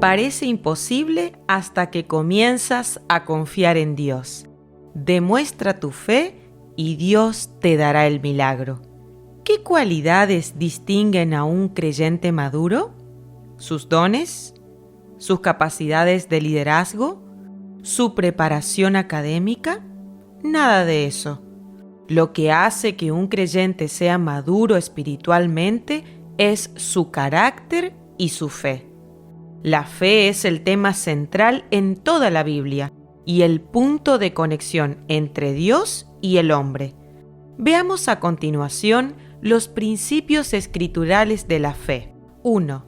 Parece imposible hasta que comienzas a confiar en Dios. Demuestra tu fe y Dios te dará el milagro. ¿Qué cualidades distinguen a un creyente maduro? ¿Sus dones? ¿Sus capacidades de liderazgo? ¿Su preparación académica? Nada de eso. Lo que hace que un creyente sea maduro espiritualmente es su carácter y su fe. La fe es el tema central en toda la Biblia y el punto de conexión entre Dios y el hombre. Veamos a continuación los principios escriturales de la fe. 1.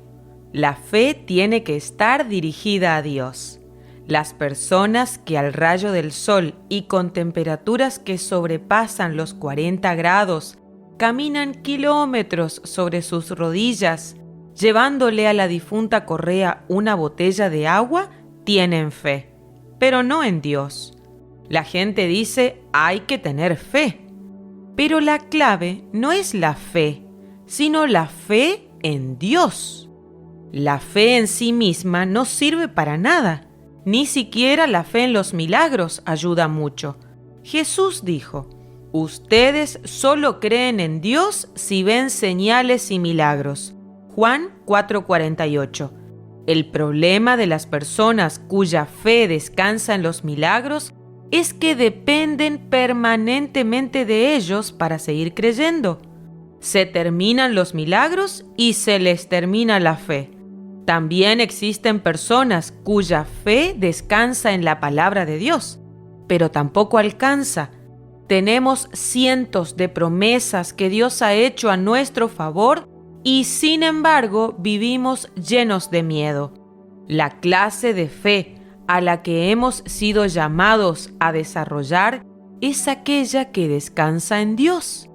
La fe tiene que estar dirigida a Dios. Las personas que al rayo del sol y con temperaturas que sobrepasan los 40 grados caminan kilómetros sobre sus rodillas, llevándole a la difunta Correa una botella de agua, tienen fe, pero no en Dios. La gente dice, hay que tener fe. Pero la clave no es la fe, sino la fe en Dios. La fe en sí misma no sirve para nada. Ni siquiera la fe en los milagros ayuda mucho. Jesús dijo, ustedes solo creen en Dios si ven señales y milagros. Juan 4:48. El problema de las personas cuya fe descansa en los milagros es que dependen permanentemente de ellos para seguir creyendo. Se terminan los milagros y se les termina la fe. También existen personas cuya fe descansa en la palabra de Dios, pero tampoco alcanza. Tenemos cientos de promesas que Dios ha hecho a nuestro favor y sin embargo vivimos llenos de miedo. La clase de fe a la que hemos sido llamados a desarrollar es aquella que descansa en Dios.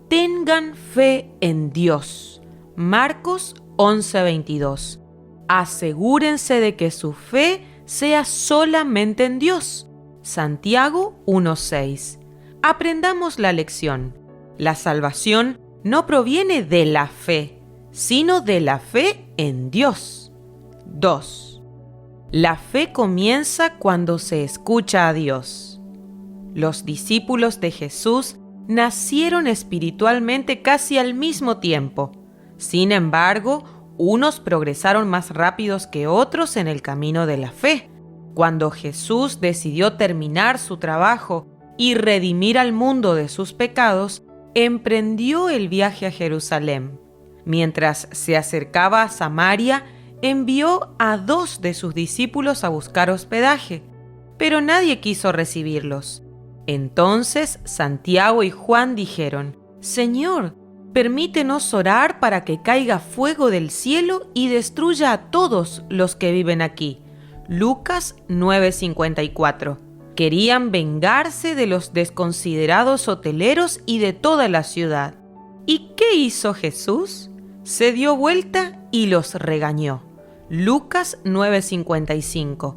Tengan fe en Dios. Marcos 11:22. Asegúrense de que su fe sea solamente en Dios. Santiago 1:6. Aprendamos la lección. La salvación no proviene de la fe, sino de la fe en Dios. 2. La fe comienza cuando se escucha a Dios. Los discípulos de Jesús nacieron espiritualmente casi al mismo tiempo. Sin embargo, unos progresaron más rápidos que otros en el camino de la fe. Cuando Jesús decidió terminar su trabajo y redimir al mundo de sus pecados, emprendió el viaje a Jerusalén. Mientras se acercaba a Samaria, envió a 2 de sus discípulos a buscar hospedaje, pero nadie quiso recibirlos. Entonces Santiago y Juan dijeron, «Señor, permítenos orar para que caiga fuego del cielo y destruya a todos los que viven aquí». Lucas 9:54. Querían vengarse de los desconsiderados hoteleros y de toda la ciudad. ¿Y qué hizo Jesús? Se dio vuelta y los regañó. Lucas 9:55.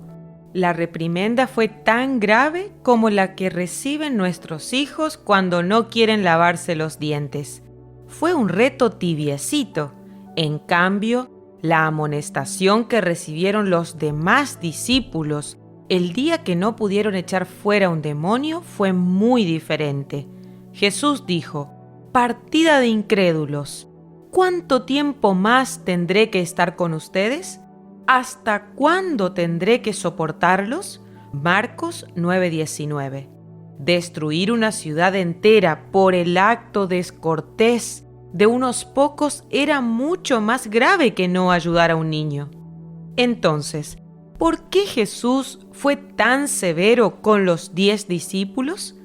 La reprimenda fue tan grave como la que reciben nuestros hijos cuando no quieren lavarse los dientes. Fue un reto tibiecito. En cambio, la amonestación que recibieron los demás discípulos el día que no pudieron echar fuera un demonio fue muy diferente. Jesús dijo, «Partida de incrédulos, ¿cuánto tiempo más tendré que estar con ustedes? ¿Hasta cuándo tendré que soportarlos?» Marcos 9:19. Destruir una ciudad entera por el acto descortés de unos pocos era mucho más grave que no ayudar a un niño. Entonces, ¿por qué Jesús fue tan severo con los 10 discípulos?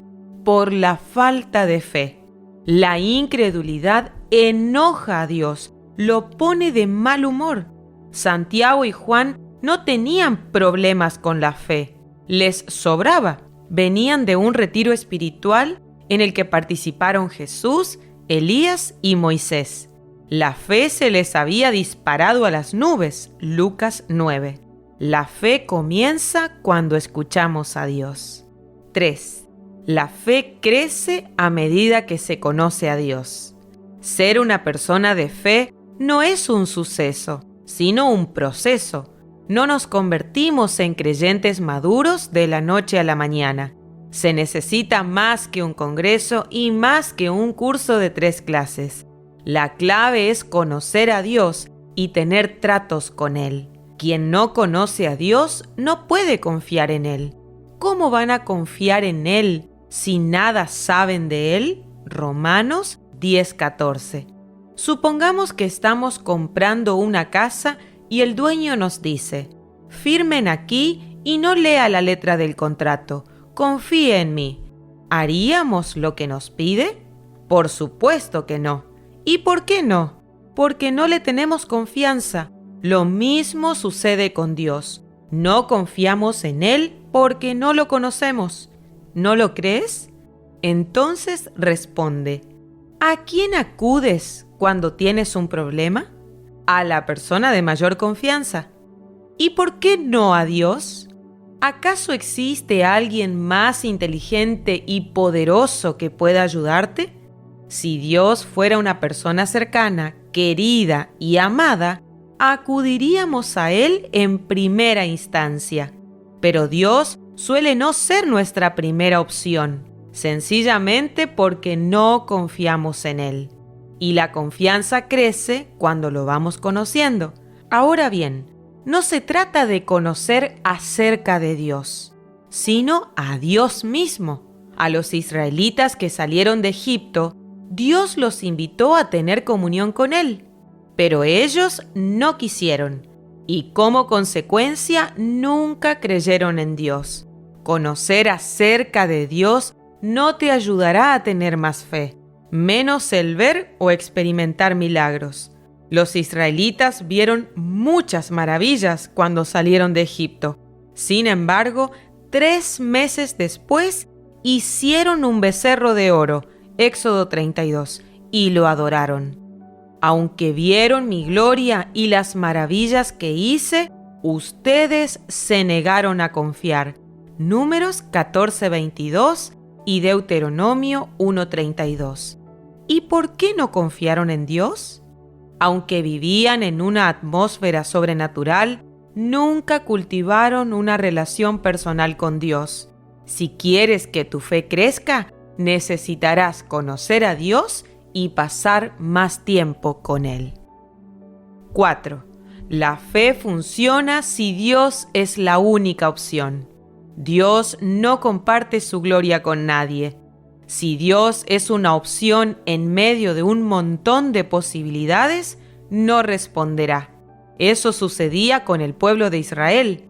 Por la falta de fe. La incredulidad enoja a Dios, lo pone de mal humor. Santiago y Juan no tenían problemas con la fe, les sobraba. Venían de un retiro espiritual en el que participaron Jesús, Elías y Moisés. La fe se les había disparado a las nubes. Lucas 9. La fe comienza cuando escuchamos a Dios. 3. La fe crece a medida que se conoce a Dios. Ser una persona de fe no es un suceso, sino un proceso. No nos convertimos en creyentes maduros de la noche a la mañana. Se necesita más que un congreso y más que un curso de 3 clases. La clave es conocer a Dios y tener tratos con Él. Quien no conoce a Dios no puede confiar en Él. ¿Cómo van a confiar en Él si nada saben de Él? Romanos 10:14. Supongamos que estamos comprando una casa y el dueño nos dice: firmen aquí y no lea la letra del contrato, confíe en mí. ¿Haríamos lo que nos pide? Por supuesto que no. ¿Y por qué no? Porque no le tenemos confianza. Lo mismo sucede con Dios. No confiamos en Él porque no lo conocemos. ¿No lo crees? Entonces responde: ¿a quién acudes cuando tienes un problema? A la persona de mayor confianza. ¿Y por qué no a Dios? ¿Acaso existe alguien más inteligente y poderoso que pueda ayudarte? Si Dios fuera una persona cercana, querida y amada, acudiríamos a Él en primera instancia. Pero Dios suele no ser nuestra primera opción, sencillamente porque no confiamos en Él. Y la confianza crece cuando lo vamos conociendo. Ahora bien, no se trata de conocer acerca de Dios, sino a Dios mismo. A los israelitas que salieron de Egipto, Dios los invitó a tener comunión con Él, pero ellos no quisieron, y como consecuencia nunca creyeron en Dios. Conocer acerca de Dios no te ayudará a tener más fe, menos el ver o experimentar milagros. Los israelitas vieron muchas maravillas cuando salieron de Egipto. Sin embargo, 3 meses después hicieron un becerro de oro, Éxodo 32, y lo adoraron. Aunque vieron mi gloria y las maravillas que hice, ustedes se negaron a confiar. Números 14:22 y Deuteronomio 1:32. ¿Y por qué no confiaron en Dios? Aunque vivían en una atmósfera sobrenatural, nunca cultivaron una relación personal con Dios. Si quieres que tu fe crezca, necesitarás conocer a Dios y pasar más tiempo con Él. 4. La fe funciona si Dios es la única opción. Dios no comparte su gloria con nadie. Si Dios es una opción en medio de un montón de posibilidades, no responderá. Eso sucedía con el pueblo de Israel.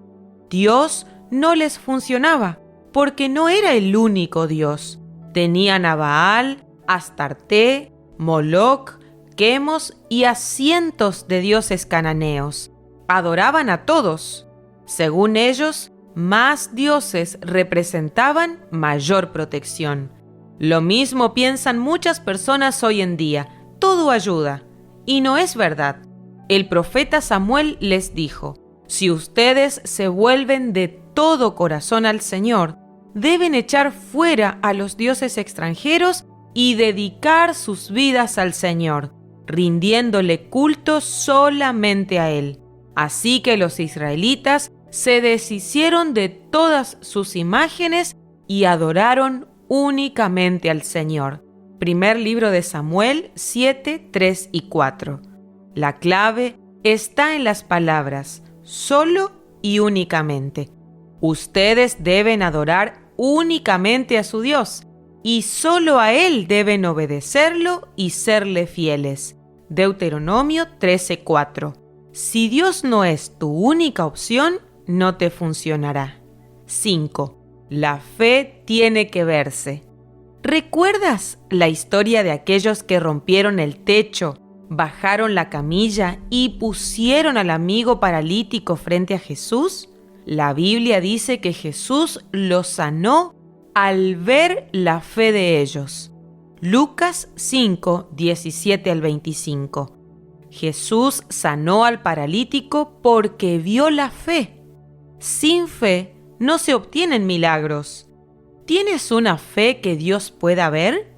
Dios no les funcionaba porque no era el único Dios. Tenían a Baal, Astarte, Moloc, Quemos y a cientos de dioses cananeos. Adoraban a todos. Según ellos, más dioses representaban mayor protección. Lo mismo piensan muchas personas hoy en día. Todo ayuda. Y no es verdad. El profeta Samuel les dijo: si ustedes se vuelven de todo corazón al Señor, deben echar fuera a los dioses extranjeros y dedicar sus vidas al Señor, rindiéndole culto solamente a Él. Así que los israelitas se deshicieron de todas sus imágenes y adoraron únicamente al Señor. Primer libro de Samuel 7, 3 y 4. La clave está en las palabras solo y únicamente. Ustedes deben adorar únicamente a su Dios y solo a Él deben obedecerlo y serle fieles. Deuteronomio 13:4. Si Dios no es tu única opción, no te funcionará. 5. La fe tiene que verse. ¿Recuerdas la historia de aquellos que rompieron el techo, bajaron la camilla y pusieron al amigo paralítico frente a Jesús? La Biblia dice que Jesús los sanó al ver la fe de ellos. Lucas 5, 17 al 25. Jesús sanó al paralítico porque vio la fe. Sin fe no se obtienen milagros. ¿Tienes una fe que Dios pueda ver?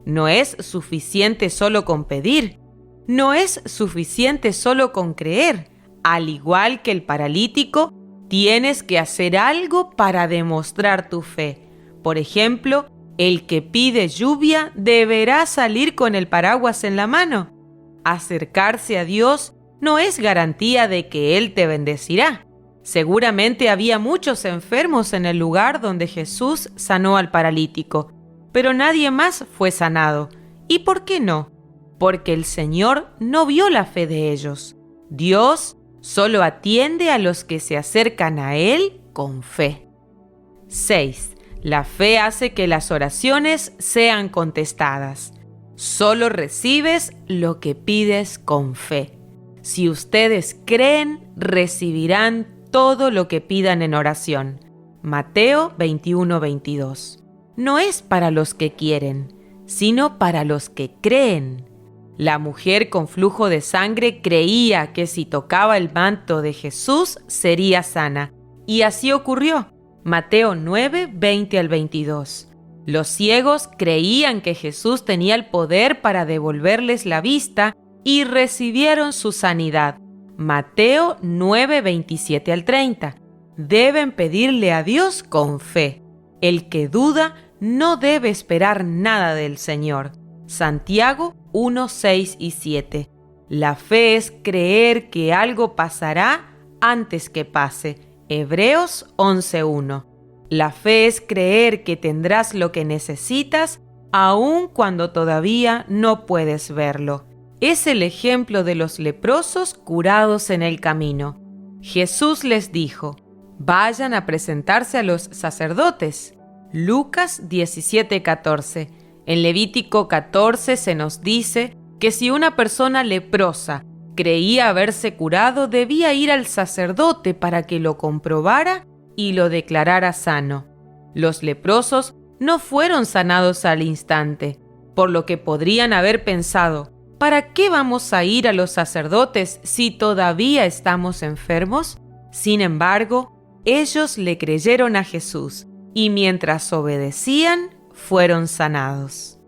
No es suficiente solo con pedir. No es suficiente solo con creer. Al igual que el paralítico, tienes que hacer algo para demostrar tu fe. Por ejemplo, el que pide lluvia deberá salir con el paraguas en la mano. Acercarse a Dios no es garantía de que Él te bendecirá. Seguramente había muchos enfermos en el lugar donde Jesús sanó al paralítico, pero nadie más fue sanado. ¿Y por qué no? Porque el Señor no vio la fe de ellos. Dios solo atiende a los que se acercan a Él con fe. 6. La fe hace que las oraciones sean contestadas. Solo recibes lo que pides con fe. Si ustedes creen, recibirán todo lo que pidan en oración. Mateo 21:22. No es para los que quieren, sino para los que creen. La mujer con flujo de sangre creía que si tocaba el manto de Jesús sería sana, y así ocurrió. Mateo 9:20-22. Los ciegos creían que Jesús tenía el poder para devolverles la vista y recibieron su sanidad. Mateo 9:27-30. Deben pedirle a Dios con fe. El que duda no debe esperar nada del Señor. Santiago 1:6-7. La fe es creer que algo pasará antes que pase. Hebreos 11:1. La fe es creer que tendrás lo que necesitas aun cuando todavía no puedes verlo. Es el ejemplo de los leprosos curados en el camino. Jesús les dijo: vayan a presentarse a los sacerdotes. Lucas 17:14. En Levítico 14 se nos dice que si una persona leprosa creía haberse curado, debía ir al sacerdote para que lo comprobara y lo declarara sano. Los leprosos no fueron sanados al instante, por lo que podrían haber pensado: ¿para qué vamos a ir a los sacerdotes si todavía estamos enfermos? Sin embargo, ellos le creyeron a Jesús y mientras obedecían, fueron sanados.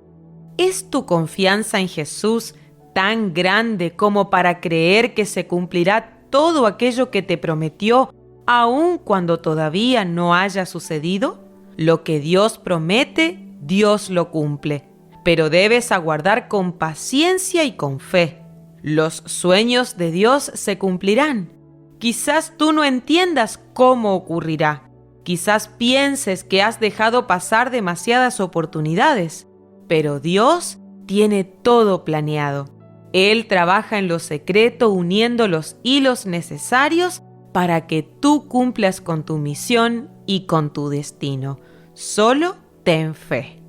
¿Es tu confianza en Jesús tan grande como para creer que se cumplirá todo aquello que te prometió, aun cuando todavía no haya sucedido? Lo que Dios promete, Dios lo cumple, pero debes aguardar con paciencia y con fe. Los sueños de Dios se cumplirán. Quizás tú no entiendas cómo ocurrirá. Quizás pienses que has dejado pasar demasiadas oportunidades, pero Dios tiene todo planeado. Él trabaja en lo secreto uniendo los hilos necesarios para que tú cumplas con tu misión y con tu destino. Solo ten fe.